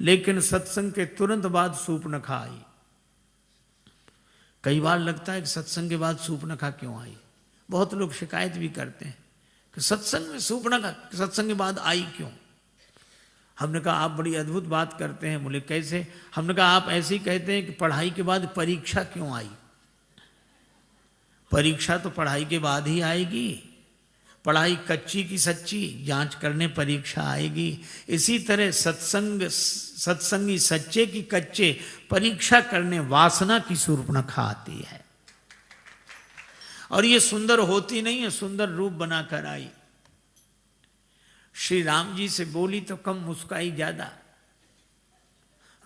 लेकिन सत्संग के तुरंत बाद सूर्पनखा आई। कई बार लगता है कि सत्संग के बाद सूर्पनखा क्यों आई। बहुत लोग शिकायत भी करते हैं कि सत्संग में सूर्पनखा सत्संग के बाद आई क्यों। हमने कहा आप बड़ी अद्भुत बात करते हैं। बोले कैसे। हमने कहा आप ऐसे ही कहते हैं कि पढ़ाई के बाद परीक्षा क्यों आई। परीक्षा तो पढ़ाई के बाद ही आएगी। पढ़ाई कच्ची की सच्ची जांच करने परीक्षा आएगी। इसी तरह सत्संगी सच्चे की कच्चे परीक्षा करने वासना की सूर्पनखा आती है। और ये सुंदर होती नहीं है, सुंदर रूप बनाकर आई। श्री राम जी से बोली तो कम, मुस्काई ज्यादा।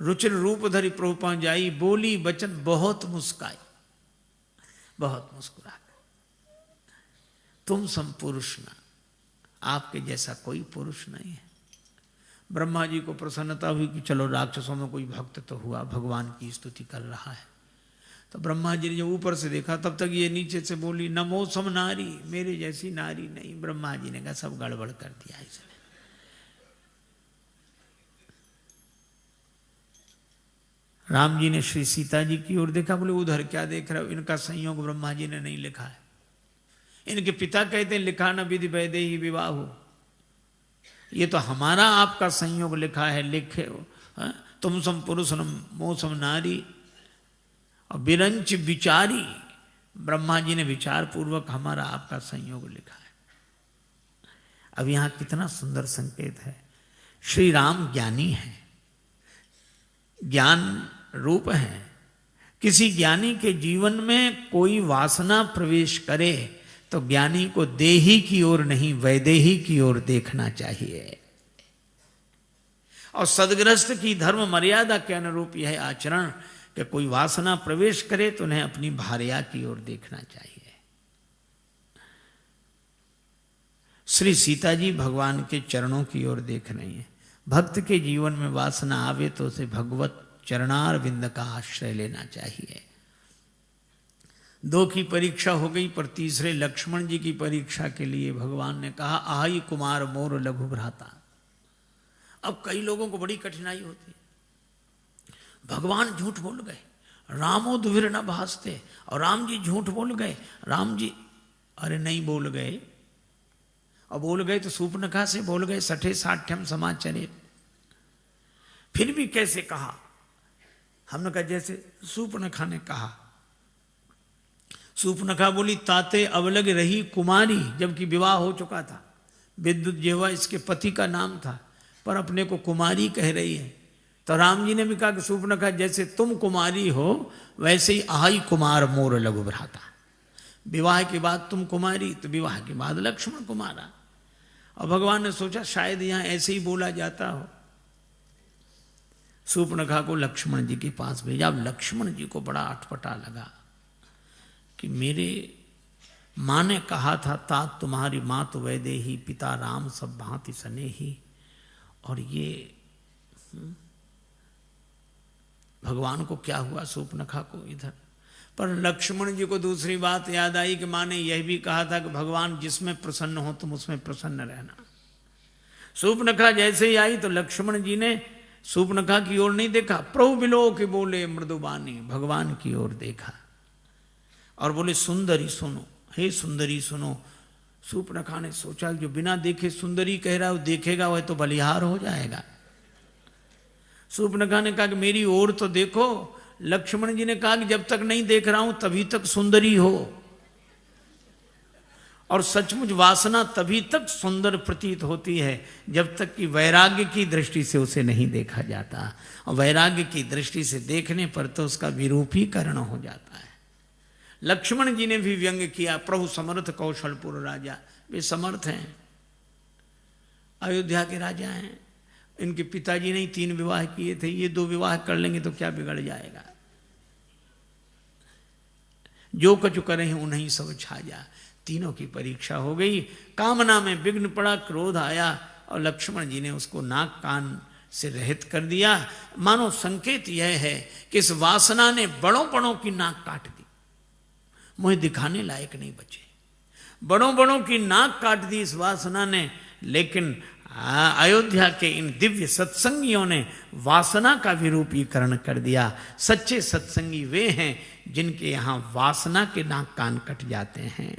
रुचिर रूप धरी प्रभु जाई, बोली बचन बहुत मुस्काई, बहुत मुस्कुरा। तुम सम पुरुष ना, आपके जैसा कोई पुरुष नहीं है। ब्रह्मा जी को प्रसन्नता हुई कि चलो राक्षसों में कोई भक्त तो हुआ, भगवान की स्तुति कर रहा है। तो ब्रह्मा जी ने जब ऊपर से देखा तब तक ये नीचे से बोली नमो सम नारी, मेरे जैसी नारी नहीं। ब्रह्मा जी ने कहा सब गड़बड़ कर दिया इसने। राम जी ने श्री सीता जी की ओर देखा, बोले उधर क्या देख रहे हो, इनका संयोग ब्रह्मा जी ने नहीं लिखा है। इनके पिता कहते हैं लिखा न विधि वैदेही विवाह, ये तो हमारा आपका संयोग लिखा है। लिखे हो तुम सम पुरुष मो सम नारी और बिरंच विचारी। ब्रह्मा जी ने विचार पूर्वक हमारा आपका संयोग लिखा है। अब यहां कितना सुंदर संकेत है। श्री राम ज्ञानी है, ज्ञान रूप है। किसी ज्ञानी के जीवन में कोई वासना प्रवेश करे तो ज्ञानी को देही की ओर नहीं वैदेही की ओर देखना चाहिए। और सदगृहस्थ की धर्म मर्यादा के अनुरूप यह आचरण कि कोई वासना प्रवेश करे तो उन्हें अपनी भार्या की ओर देखना चाहिए। श्री सीता जी भगवान के चरणों की ओर देख रही हैं। भक्त के जीवन में वासना आवे तो उसे भगवत चरणार विंद का आश्रय लेना चाहिए। दो की परीक्षा हो गई, पर तीसरे लक्ष्मण जी की परीक्षा के लिए भगवान ने कहा आई कुमार मोर लघु भ्राता। अब कई लोगों को बड़ी कठिनाई होती है। भगवान झूठ बोल गए, रामो दुविर न भासते, और राम जी झूठ बोल गए। राम जी अरे नहीं बोल गए, और बोल गए तो सूर्पनखा से बोल गए, सठे साठ्यम समाचरे। फिर भी कैसे कहा। हमने कहा जैसे सूर्पनखा ने कहा। सूर्पनखा बोली ताते अवलग रही कुमारी, जबकि विवाह हो चुका था। विद्युत जेवा इसके पति का नाम था, पर अपने को कुमारी कह रही है। तो राम जी ने भी कहा कि सूर्पनखा जैसे तुम कुमारी हो वैसे ही आई कुमार मोर लघु भ्राता। विवाह के बाद तुम कुमारी, तो विवाह के बाद लक्ष्मण कुमारा। और भगवान ने सोचा शायद यहां ऐसे ही बोला जाता हो। सूर्पनखा को लक्ष्मण जी के पास भेजा। अब लक्ष्मण जी को बड़ा अटपटा लगा कि मेरे माँ ने कहा था तात तुम्हारी मात वैदेही, पिता राम सब भांति सनेही, और ये भगवान को क्या हुआ सूर्पनखा को इधर। पर लक्ष्मण जी को दूसरी बात याद आई कि माँ ने यह भी कहा था कि भगवान जिसमें प्रसन्न हो तुम उसमें प्रसन्न रहना। सूर्पनखा जैसे ही आई तो लक्ष्मण जी ने सूर्पनखा की ओर नहीं देखा, प्रभु बिलो के बोले मृदुबानी, भगवान की ओर देखा और बोले सुंदरी सुनो, हे सुंदरी सुनो। सूर्पनखा ने सोचा जो बिना देखे सुंदरी कह रहा है वो देखेगा वह तो बलिहार हो जाएगा। सूर्पनखा ने कहा कि मेरी ओर तो देखो। लक्ष्मण जी ने कहा कि जब तक नहीं देख रहा हूं तभी तक सुंदरी हो, और सचमुच वासना तभी तक सुंदर प्रतीत होती है जब तक कि वैराग्य की दृष्टि से उसे नहीं देखा जाता। और वैराग्य की दृष्टि से देखने पर तो उसका विरूपीकरण हो जाता है। लक्ष्मण जी ने भी व्यंग किया, प्रभु समर्थ कौशलपुर राजा। वे समर्थ हैं, अयोध्या के राजा हैं। इनके पिताजी ने 3 विवाह किए थे, ये 2 विवाह कर लेंगे तो क्या बिगड़ जाएगा। जो कछु करें उन्हीं सब छाजा। तीनों की परीक्षा हो गई। कामना में विघ्न पड़ा, क्रोध आया, और लक्ष्मण जी ने उसको नाक कान से रहित कर दिया। मानो संकेत यह है कि इस वासना ने बड़ों बड़ों की नाक काट दी, मुझे दिखाने लायक नहीं बचे। बड़ों बड़ों की नाक काट दी इस वासना ने, लेकिन अयोध्या के इन दिव्य सत्संगियों ने वासना का विरूपीकरण कर दिया। सच्चे सत्संगी वे हैं जिनके यहाँ वासना के नाक कान कट जाते हैं।